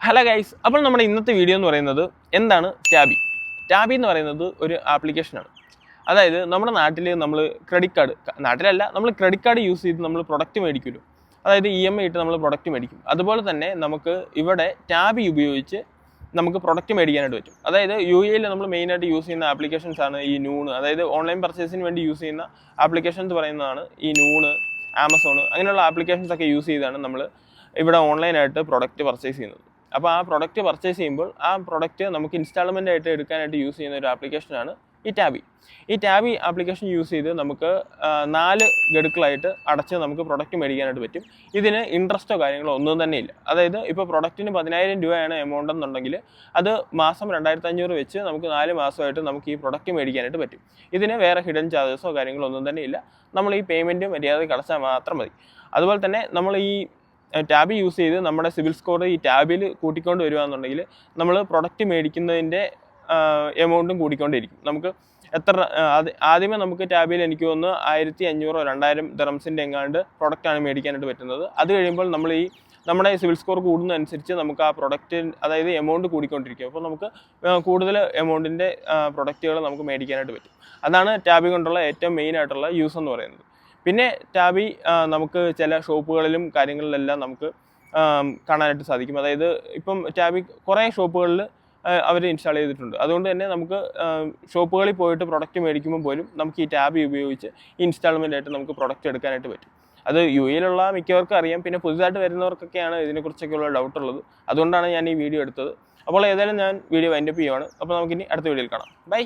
Hello guys, അപ്പോൾ നമ്മുടെ ഇന്നത്തെ വീഡിയോ എന്ന് പറയുന്നത് എന്താണ് ടാബി. ടാബി എന്ന് പറയുന്നത് ഒരു ആപ്ലിക്കേഷനാണ്. അതായത് നമ്മുടെ നാട്ടിൽ നമ്മൾ ക്രെഡിറ്റ് കാർഡ്, നാട്ടിലല്ല നമ്മൾ ക്രെഡിറ്റ് കാർഡ് യൂസ് ചെയ്ത് നമ്മൾ പ്രൊഡക്റ്റ് മേടിക്കുമല്ലോ, അതായത് EMI ഇട്ട് നമ്മൾ പ്രൊഡക്റ്റ് മേടിക്കും. അതുപോലെ തന്നെ നമുക്ക് ഇവിടെ ടാബി ഉപയോഗിച്ച് നമുക്ക് പ്രൊഡക്റ്റ് മേടിക്കാനായിട്ട് പറ്റും. അതായത് UAE നമ്മൾ മെയിനായിട്ട് യൂസ് ചെയ്യുന്ന ആപ്ലിക്കേഷൻസ് ആണ് ഈ നൂണ്, അതായത് ഓൺലൈൻ പർച്ചേസിന് വേണ്ടി യൂസ് ചെയ്യുന്ന ആപ്ലിക്കേഷൻസ് പറയുന്നതാണ് ഈ നൂണ്, ആമസോൺ, അങ്ങനെയുള്ള ആപ്ലിക്കേഷൻസ് ഒക്കെ യൂസ് ചെയ്താണ് നമ്മൾ ഇവിടെ ഓൺലൈനായിട്ട് പ്രൊഡക്റ്റ് പർച്ചേസ് ചെയ്യുന്നത്. അപ്പോൾ ആ പ്രൊഡക്റ്റ് പർച്ചേസ് ചെയ്യുമ്പോൾ ആ പ്രൊഡക്റ്റ് നമുക്ക് ഇൻസ്റ്റാൾമെൻ്റ് ആയിട്ട് എടുക്കാനായിട്ട് യൂസ് ചെയ്യുന്ന ഒരു ആപ്ലിക്കേഷനാണ് ഈ ടാബി. ഈ ടാബി ആപ്ലിക്കേഷൻ യൂസ് ചെയ്ത് നമുക്ക് 4 ഗഡുക്കളായിട്ട് അടച്ച് നമുക്ക് പ്രൊഡക്റ്റ് മേടിക്കാനായിട്ട് പറ്റും. ഇതിന് ഇൻട്രസ്റ്റോ കാര്യങ്ങളോ ഒന്നും തന്നെ ഇല്ല. അതായത് ഇപ്പോൾ പ്രൊഡക്റ്റിന് 10,000 രൂപയാണ് എമൗണ്ട് എന്നുണ്ടെങ്കിൽ അത് മാസം 2,500 വെച്ച് നമുക്ക് 4 മാസമായിട്ട് നമുക്ക് ഈ പ്രൊഡക്റ്റ് മേടിക്കാനായിട്ട് പറ്റും. ഇതിന് വേറെ ഹിഡൻ ചാർജസോ കാര്യങ്ങളോ ഒന്നും തന്നെ ഇല്ല. നമ്മൾ ഈ പേയ്മെൻറ്റ് മര്യാദയ്ക്ക് അടച്ചാൽ മാത്രം മതി. അതുപോലെ തന്നെ നമ്മൾ ഈ ടാബ് യൂസ് ചെയ്ത് നമ്മുടെ സിവിൽ സ്കോർ ഈ ടാബിൽ കൂട്ടിക്കൊണ്ട് വരികയാണെന്നുണ്ടെങ്കിൽ നമ്മൾ പ്രൊഡക്റ്റ് മേടിക്കുന്നതിൻ്റെ എമൗണ്ടും കൂടിക്കൊണ്ടിരിക്കും. നമുക്ക് ആദ്യമേ നമുക്ക് ടാബിൽ എനിക്ക് തോന്നുന്നു 1,500-2,000 ദിറംസിൻ്റെ എങ്ങാണ്ട് പ്രൊഡക്റ്റാണ് മേടിക്കാനായിട്ട് പറ്റുന്നത്. അത് കഴിയുമ്പോൾ നമ്മൾ ഈ നമ്മുടെ സിവിൽ സ്കോർ കൂടുന്നതനുസരിച്ച് നമുക്ക് ആ പ്രൊഡക്റ്റ്, അതായത് എമൗണ്ട് കൂടിക്കൊണ്ടിരിക്കും. അപ്പോൾ നമുക്ക് കൂടുതൽ എമൗണ്ടിൻ്റെ പ്രൊഡക്റ്റുകൾ നമുക്ക് മേടിക്കാനായിട്ട് പറ്റും. അതാണ് ടാബി കൊണ്ടുള്ള ഏറ്റവും മെയിൻ ആയിട്ടുള്ള യൂസ് എന്ന് പറയുന്നത്. പിന്നെ ടാബി നമുക്ക് ചില ഷോപ്പുകളിലും കാര്യങ്ങളിലെല്ലാം നമുക്ക് കാണാനായിട്ട് സാധിക്കും. അതായത് ഇപ്പം ടാബി കുറേ ഷോപ്പുകളിൽ അവർ ഇൻസ്റ്റാൾ ചെയ്തിട്ടുണ്ട്. അതുകൊണ്ട് തന്നെ നമുക്ക് ഷോപ്പുകളിൽ പോയിട്ട് പ്രൊഡക്റ്റ് മേടിക്കുമ്പോൾ പോലും നമുക്ക് ഈ ടാബി ഉപയോഗിച്ച് ഇൻസ്റ്റാൾമെൻ്റ് ആയിട്ട് നമുക്ക് പ്രൊഡക്റ്റ് എടുക്കാനായിട്ട് പറ്റും. അത് UAE മിക്കവർക്കും അറിയാം. പിന്നെ പുതുതായിട്ട് വരുന്നവർക്കൊക്കെയാണ് ഇതിനെക്കുറിച്ചൊക്കെയുള്ള ഡൗട്ട് ഉള്ളത്. അതുകൊണ്ടാണ് ഞാൻ ഈ വീഡിയോ എടുത്തത്. അപ്പോൾ ഏതായാലും ഞാൻ വീഡിയോ വൈൻഡപ്പ് ചെയ്യുവാണ്. അപ്പോൾ നമുക്കിനി അടുത്ത വീഡിയോയിൽ കാണാം. ബൈ.